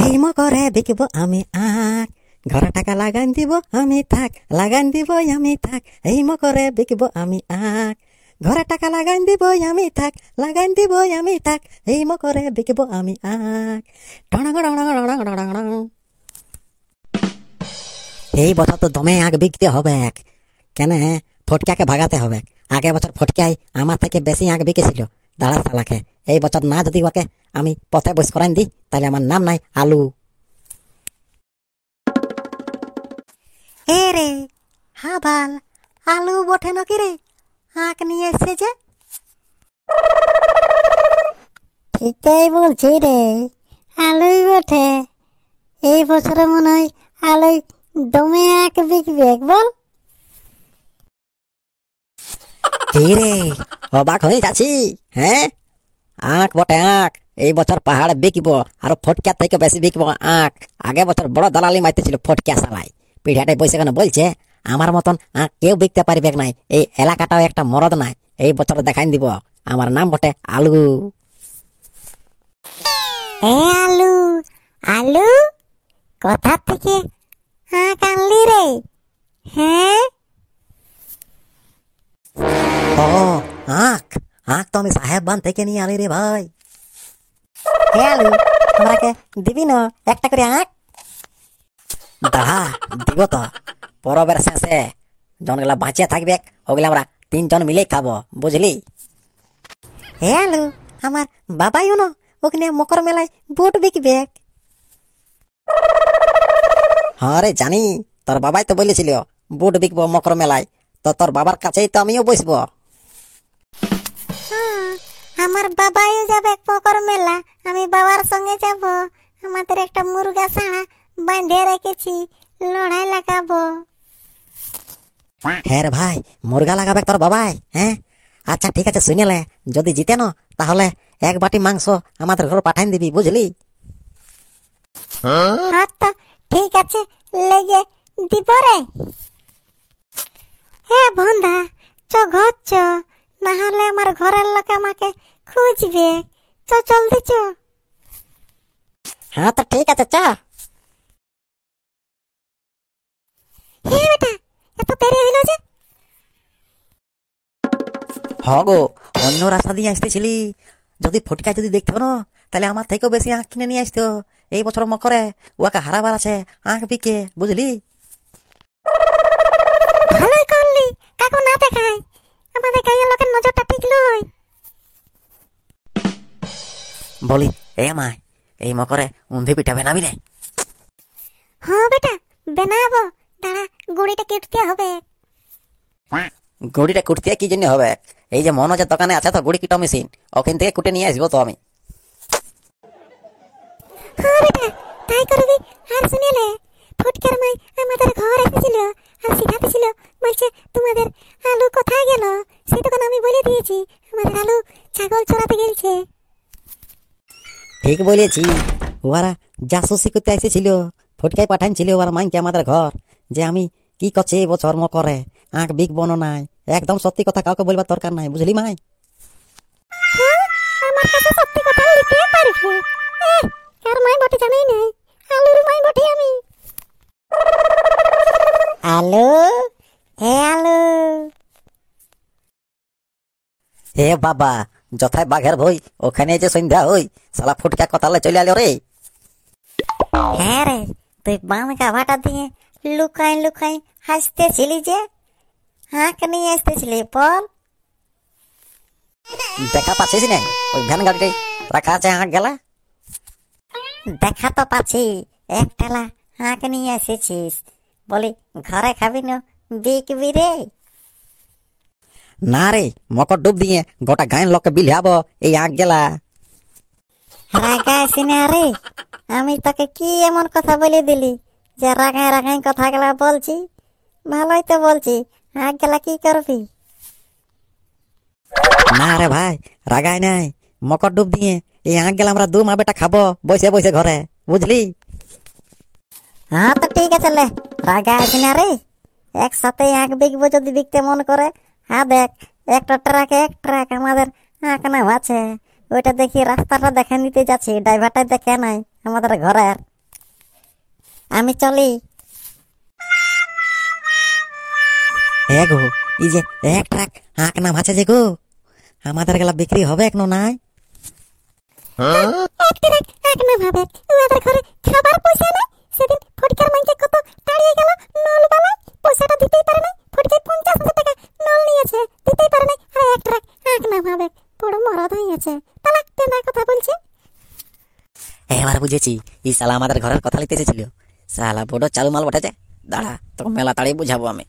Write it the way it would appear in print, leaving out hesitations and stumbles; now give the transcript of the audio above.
এই মকরে বিকব আমি আখ, ঘরে টাকা লাগান দিব আমি থাক, লাগান দিব আমি থাক। এই মকরে বিকব আমি আখ, ঘরে টাকা লাগান দিব আমি থাক, লাগান দিব আমি থাক। এই মকরে বিকব আমি আখ। এই বছর তো দমে আখ বিকতে হবে। কেন? ফটকাকে ভাগাতে হবে। আগের বছর ফটকাই আমার থেকে বেশি আখ বিকেছিল দাঁড়া সালাকে। এই বছর না যদি ওকে আমি পথে বস করাই দিই, তাহলে আমার নাম নাই আলু। এ রে হাবাল, আলু বটে নাকি রে? আখ নিয়ে এসছে যে। ঠিকই বলছি রে, আলুই বটে। এই বছরে মনে হয় আলু দমে আখ বিকবে, বল। কি রে, অবাক হয়ে যাচ্ছি। হ্যাঁ, আখ বটে আখ। এই বছর পাহাড়ে বিকব, আর ফটকা থেকে বেশি বিকব আখ। আগের বছর বড় দালালি মাইতেছিল ফটকা সালাই। পিঠাটাই বসে কেন বলছে আমার মতন আখ কেউ বিকতে পারবে নাই। এই এলাকাটাও একটা মরদ নাই। এই বছর দেখাই দিব আমার নাম বটে আলু। এ আলু, আলু কোথা থেকে আখ আনলি রে? হ্যাঁ, ও আখ, আখ তো আমি সাহেব বান থেকে নিয়ে আলি রে ভাই। এ আলু আমরাকে দিবি না একটা করে আখ? দাঁড়া, দিব তো। পরবের শেষে জনগুলা বাঁচিয়ে থাকবে, ওগুলা আমরা 3 জন মিলেই খাবো, বুঝলি? এ আলু, আমার বাবাইও না ওখানে মকর মেলায় বুট বিকবে। হ্যাঁ রে জানি, তোর বাবাই তো বলেছিল বুট বিকবো মকর মেলায়। তো তোর বাবার কাছেই তো আমিও বসবো। আমার বাবাইও যাবে মকর মেলা, আমি বাবার সঙ্গে যাব। আমাদের একটা মুরগা ছাড়া বাঁধে রেখেছি, লড়াই লাগাবো। হ্যাঁ রে ভাই, মুরগা লাগাবে তোর বাবাই? হ্যাঁ, আচ্ছা ঠিক আছে, শুনেলে যদি জিতে না তাহলে 1 বাটি মাংস আমাদের ঘর পাঠাই দিবি, বুঝলি? আচ্ছা ঠিক আছে, লেগে দিব রে। হ্যাঁ বন্ধা, চ ঘর চ, না হলে আমার ঘরের লোক আমাকে খুঁজবে। চ জলদি চ। হ্যাঁ তো ঠিক আছে, চা। হ্যাঁ বেটা, এত দেরি হইল যে? হ গো, অন্য রাস্তা দিয়ে আসতেছিলি। যদি ফটকা যদি দেখতে না, তাহলে আমার থেকেও বেশি আখ কিনে নিয়ে আসতো। এই বছর মকরে ওকে হারাবার আছে আখ বিকে, বুঝলি? ভালোই করলি, কাকু না দেখায়। আমাদের গাঁয়ের লোকের নজরটা ঠিক লই। বলি এ মাই, এই মকরে উন্ধি পিঠা বানাবি রে? হ্যাঁ বেটা, বানাবো। দাঁড়া, গুড়িটা কেটে হবে। গুড়িটা কুটতে কি জন্য হবে? এই যে মনোজের দোকানে আছে তো গুড়ি কিটো মেশিন, ওখান থেকে কুটে নিয়ে আসবো তো আমি। হ্যাঁ বেটা, তাই করবি। আর শুনেলে ফুটকার মাই আমাদের ঘর এসেছিল আর শিখাতেছিল, বলছে তোমাদের আলু কোথায় গেল? সেই তখন আমি বলে দিয়েছি আমাদের আলু ছাগল চড়াতে গেছে। ঠিক বলেছি, ওরা জাসুসি করতে এসেছিল। ফটকাই পাঠাইছিল ওরা মাইকে আমাদের ঘর, যে আমি কি করছে এই বছর মকরে আখ বিকবো না নাই। একদম সত্যি কথা, কাউকে বলবার দরকার নাই, বুঝলি মাই? হ্যাঁ, আমার কাছে সত্যি কথা লিখতে পারবে। কার মাই বটে জানাই নাই, আলুর মাই বটে আমি। আলু, হে আলু। হে বাবা, যথায় বাঘের ভই ওখানে যে সন্ধ্যা হই, সালা ফুটকা কথালে চলে আলো রে। হ্যাঁ রে, তুই বান গাভাটা দিয়ে লুকাই লুকাই হাসতেছিলি যে, হাঁক নিয়ে আসতেছিলি বল। দেখা পাচ্ছিস না ওই ভ্যান গাড়িটাই রাখা আছে আখ গেলা? দেখা তো পাচ্ছি, এক ঠেলা হাঁক নিয়ে এসেছিস। বলি ঘরে খাবি না বিকবি রে? না রে, মকর ডুব দিয়ে গোটা গায়ের লোককে বিলিয়াবো এই আখ গেলা। রাগাইছি না রে, আমি তোকে কি এমন কথা বলে দিলি যে রাগাই রাগাই কথা গেলা বলছি? ভালোই তো বলছি, হাঁক গেলা কি করবি? না রে ভাই, রাগাই নাই। মকর ডুব দিয়ে এই আখ গেলা আমরা 2 মা বেটা খাবো বসে বসে ঘরে, বুঝলি? হ্যাঁ তো ঠিক আছে, লে রাগাইছি না রে। একসাথে আঁক বিকবো যদি বিকতে মন করে। হ্যাঁ দেখ, একটা ট্রাক এক ট্রাক আমাদের আঁক নাম আছে। ওইটা দেখি রাস্তাটা দেখে নিতে যাচ্ছি, ড্রাইভারটা দেখে নাই আমাদের ঘরের। আমি চলি। হ্যাঁ গো, এই যে এক ট্রাক আখ নাম আছে যে গো, আমাদের গেলা বিক্রি হবে এখনো নাই। এক না ভাবে ওদের ঘরে খাবার পয়সা নাই। সেদিন ফটকার মাইকে কত তাড়িয়ে গেল নলবালা, পয়সাটা দিতেই পারে না। ফটকে 50,000 টাকা নল নিয়েছে, দিতেই পারে না। আর এক ট্রাক এক না ভাবে বড় মরদ হয়েছে। তাহলে তেনার কথা বলছে। এবার বুঝেছি, এই শালা আমাদের ঘরের কথা লিখতে এসেছিল। শালা বড় চালু মাল বটেছে। দাঁড়া, তোকে মেলা তাড়িয়ে বুঝাবো আমি।